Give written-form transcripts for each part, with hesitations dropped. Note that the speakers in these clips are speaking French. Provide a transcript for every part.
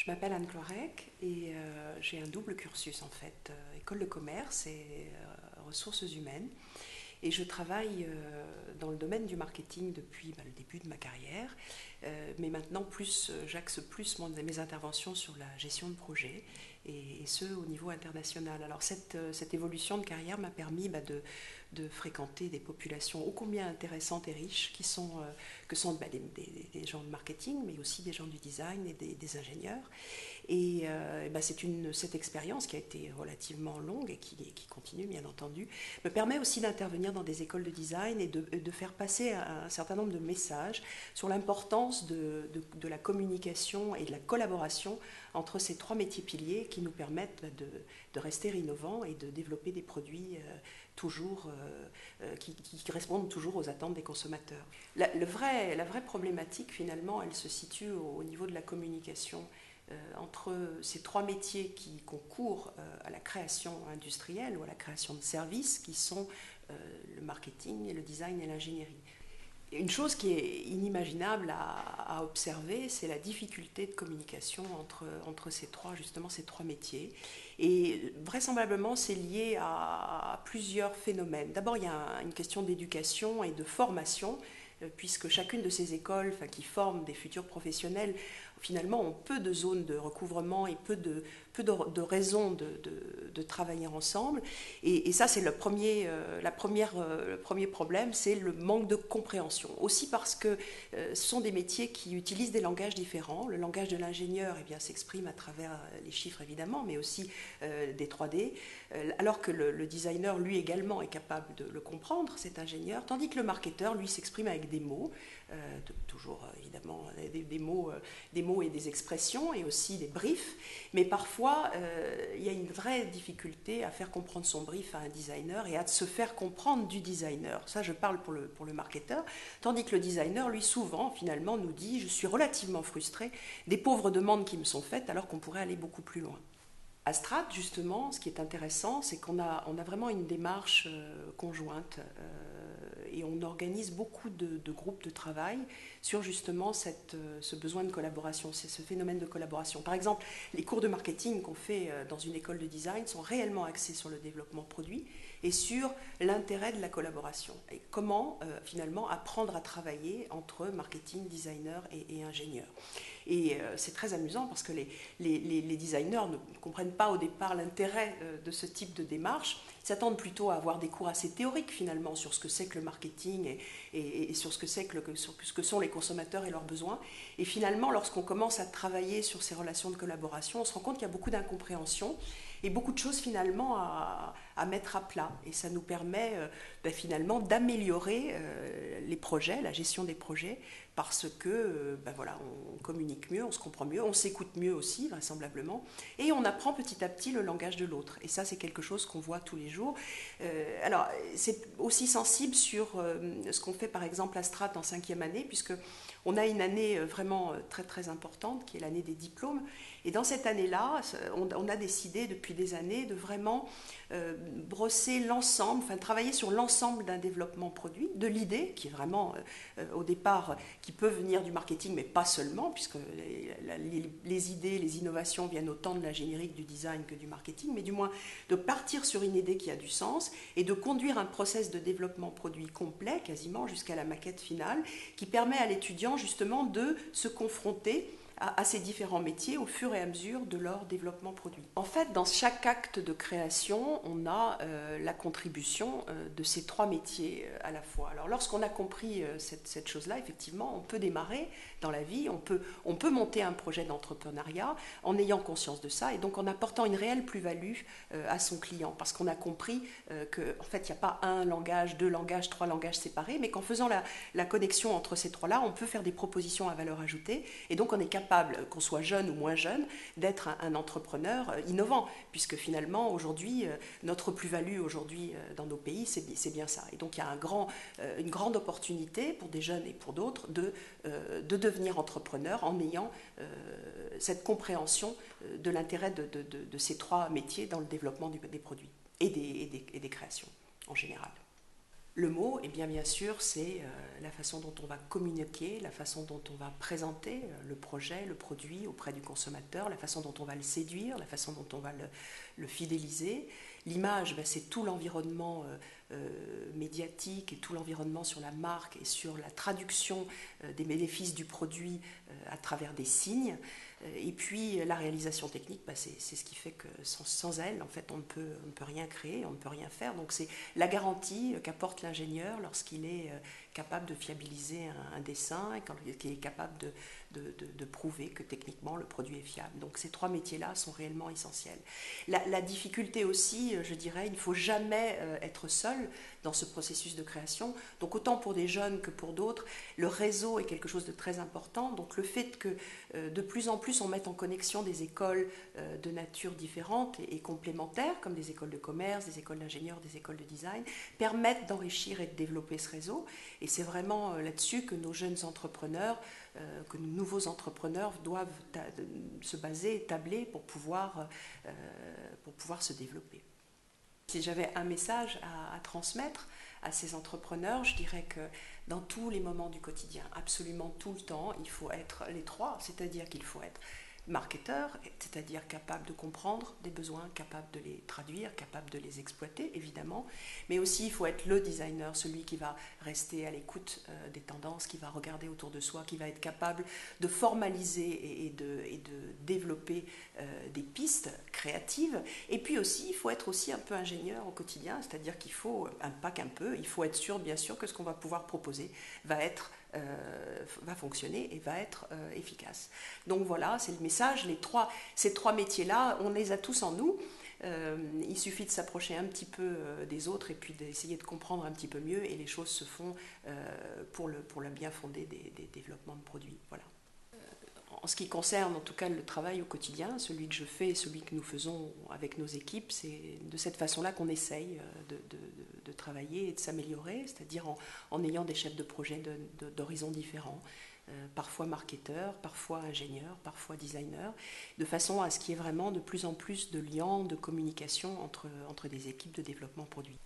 Je m'appelle Anne Clorec et j'ai un double cursus en fait, école de commerce et ressources humaines. Et je travaille dans le domaine du marketing depuis le début de ma carrière, mais maintenant j'axe plus mes interventions sur la gestion de projet et ce au niveau international. Alors cette évolution de carrière m'a permis de fréquenter des populations ô combien intéressantes et riches que sont des gens de marketing, mais aussi des gens du design et des ingénieurs. Et cette expérience qui a été relativement longue et qui continue bien entendu, me permet aussi d'intervenir dans des écoles de design et de faire passer un certain nombre de messages sur l'importance de la communication et de la collaboration entre ces trois métiers piliers qui nous permettent de rester innovants et de développer des produits qui correspondent toujours aux attentes des consommateurs. La vraie problématique finalement, elle se situe au niveau de la communication entre ces trois métiers qui concourent à la création industrielle ou à la création de services qui sont le marketing, le design et l'ingénierie. Une chose qui est inimaginable à observer, c'est la difficulté de communication entre ces trois métiers. Et vraisemblablement, c'est lié à plusieurs phénomènes. D'abord, il y a une question d'éducation et de formation, puisque chacune de ces écoles qui forment des futurs professionnels, finalement, ont peu de zones de recouvrement et peu de raisons de travailler ensemble. Et ça, c'est le premier problème, c'est le manque de compréhension. Aussi parce que ce sont des métiers qui utilisent des langages différents. Le langage de l'ingénieur s'exprime à travers les chiffres, évidemment, mais aussi des 3D, alors que le designer, lui également, est capable de le comprendre, cet ingénieur, tandis que le marketeur, lui, s'exprime avec des mots, toujours évidemment des mots et des expressions et aussi des briefs, mais parfois il y a une vraie difficulté à faire comprendre son brief à un designer et à se faire comprendre du designer. Ça, je parle pour le marketeur, tandis que le designer, lui, souvent, finalement, nous dit « je suis relativement frustré des pauvres demandes qui me sont faites alors qu'on pourrait aller beaucoup plus loin ». À Strat, justement, ce qui est intéressant, c'est qu'on a vraiment une démarche conjointe et on organise beaucoup de groupes de travail sur justement ce besoin de collaboration, ce phénomène de collaboration. Par exemple, les cours de marketing qu'on fait dans une école de design sont réellement axés sur le développement de produits et sur l'intérêt de la collaboration. Et comment, finalement, apprendre à travailler entre marketing, designer et ingénieur. Et c'est très amusant parce que les designers ne comprennent pas au départ l'intérêt de ce type de démarche. Ils s'attendent plutôt à avoir des cours assez théoriques finalement sur ce que c'est que le marketing et sur ce que sont les consommateurs et leurs besoins. Et finalement, lorsqu'on commence à travailler sur ces relations de collaboration, on se rend compte qu'il y a beaucoup d'incompréhension et beaucoup de choses finalement à mettre à plat. Et ça nous permet finalement d'améliorer les projets, la gestion des projets, parce que on communique mieux, on se comprend mieux, on s'écoute mieux aussi, vraisemblablement, et on apprend petit à petit le langage de l'autre. Et ça, c'est quelque chose qu'on voit tous les jours. Alors, c'est aussi sensible sur ce qu'on fait, par exemple, à Strat en 5e année, puisque on a une année vraiment très, très importante, qui est l'année des diplômes. Et dans cette année-là, on a décidé depuis des années de vraiment brosser l'ensemble, travailler sur l'ensemble d'un développement produit, de l'idée, qui est vraiment, au départ, qui peut venir du marketing, mais pas seulement, puisque les idées, les innovations viennent autant de l'ingénierie que du design que du marketing, mais du moins de partir sur une idée qui a du sens et de conduire un process de développement produit complet, quasiment jusqu'à la maquette finale, qui permet à l'étudiant justement de se confronter à ces différents métiers au fur et à mesure de leur développement produit. En fait, dans chaque acte de création, on a la contribution de ces trois métiers à la fois. Alors lorsqu'on a compris cette chose-là, effectivement, on peut démarrer dans la vie, on peut monter un projet d'entrepreneuriat en ayant conscience de ça et donc en apportant une réelle plus-value à son client, parce qu'on a compris qu'en fait, il n'y a pas un langage, deux langages, trois langages séparés, mais qu'en faisant la connexion entre ces trois-là, on peut faire des propositions à valeur ajoutée et donc on est capable, qu'on soit jeune ou moins jeune, d'être un entrepreneur innovant, puisque finalement, aujourd'hui, notre plus-value aujourd'hui dans nos pays, c'est bien ça. Et donc, il y a une grande opportunité pour des jeunes et pour d'autres de devenir entrepreneur en ayant cette compréhension de l'intérêt de ces trois métiers dans le développement des produits et des créations en général. Le mot, eh bien sûr, c'est la façon dont on va communiquer, la façon dont on va présenter le projet, le produit auprès du consommateur, la façon dont on va le séduire, la façon dont on va le fidéliser. L'image, ben, c'est tout l'environnement médiatique et tout l'environnement sur la marque et sur la traduction des bénéfices du produit à travers des signes. Et puis la réalisation technique, bah, c'est ce qui fait que sans elle, en fait, on ne peut rien créer, on ne peut rien faire. Donc c'est la garantie qu'apporte l'ingénieur lorsqu'il est capable de fiabiliser un dessin et qu'il est capable de prouver que techniquement le produit est fiable. Donc ces trois métiers-là sont réellement essentiels. La difficulté aussi, je dirais, il ne faut jamais être seul dans ce processus de création. Donc autant pour des jeunes que pour d'autres, le réseau est quelque chose de très important. Donc le fait que de plus en plus on mette en connexion des écoles de nature différentes et complémentaires, comme des écoles de commerce, des écoles d'ingénieurs, des écoles de design, permettent d'enrichir et de développer ce réseau. Et c'est vraiment là-dessus que nos jeunes entrepreneurs, que nos nouveaux entrepreneurs doivent se baser, tabler pour pouvoir se développer. Si j'avais un message à transmettre à ces entrepreneurs, je dirais que dans tous les moments du quotidien, absolument tout le temps, il faut être les trois, c'est-à-dire qu'il faut être marketeur, c'est-à-dire capable de comprendre des besoins, capable de les traduire, capable de les exploiter, évidemment, mais aussi il faut être le designer, celui qui va rester à l'écoute des tendances, qui va regarder autour de soi, qui va être capable de formaliser et de développer des pistes créatives. Et puis aussi, il faut être aussi un peu ingénieur au quotidien, c'est-à-dire qu'il faut, pas qu'un peu, il faut être sûr, bien sûr, que ce qu'on va pouvoir proposer va fonctionner et va être efficace. Donc voilà, c'est le message. Ces trois métiers-là, on les a tous en nous. Il suffit de s'approcher un petit peu des autres et puis d'essayer de comprendre un petit peu mieux et les choses se font pour le bien fondé des développements de produits. Voilà. En ce qui concerne en tout cas le travail au quotidien, celui que je fais et celui que nous faisons avec nos équipes, c'est de cette façon-là qu'on essaye de travailler et de s'améliorer, c'est-à-dire en ayant des chefs de projet d'horizons différents, parfois marketeurs, parfois ingénieurs, parfois designers, de façon à ce qu'il y ait vraiment de plus en plus de liens, de communication entre des équipes de développement produit.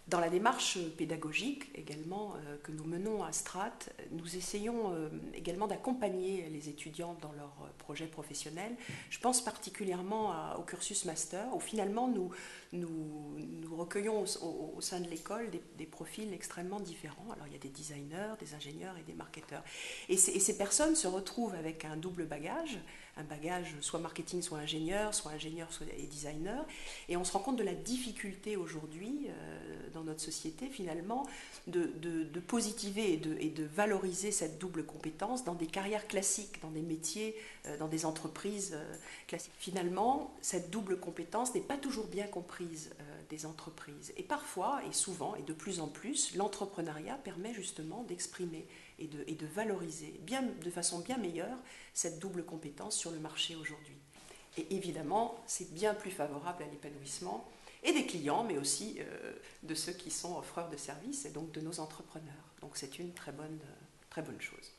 Dans la démarche pédagogique également que nous menons à Strat, nous essayons également d'accompagner les étudiants dans leurs projets professionnels. Je pense particulièrement au cursus master, où finalement nous recueillons au sein de l'école des profils extrêmement différents. Alors il y a des designers, des ingénieurs et des marketeurs. Et ces personnes se retrouvent avec un double bagage, un bagage soit marketing, soit ingénieur, soit et designer. Et on se rend compte de la difficulté aujourd'hui dans notre société finalement de positiver et de valoriser cette double compétence dans des carrières classiques, dans des métiers, dans des entreprises classiques. Finalement, cette double compétence n'est pas toujours bien comprise des entreprises. Et parfois, et souvent, et de plus en plus, l'entrepreneuriat permet justement d'exprimer et de valoriser de façon bien meilleure cette double compétence sur le marché aujourd'hui. Et évidemment, c'est bien plus favorable à l'épanouissement et des clients, mais aussi de ceux qui sont offreurs de services et donc de nos entrepreneurs. Donc c'est une très bonne chose.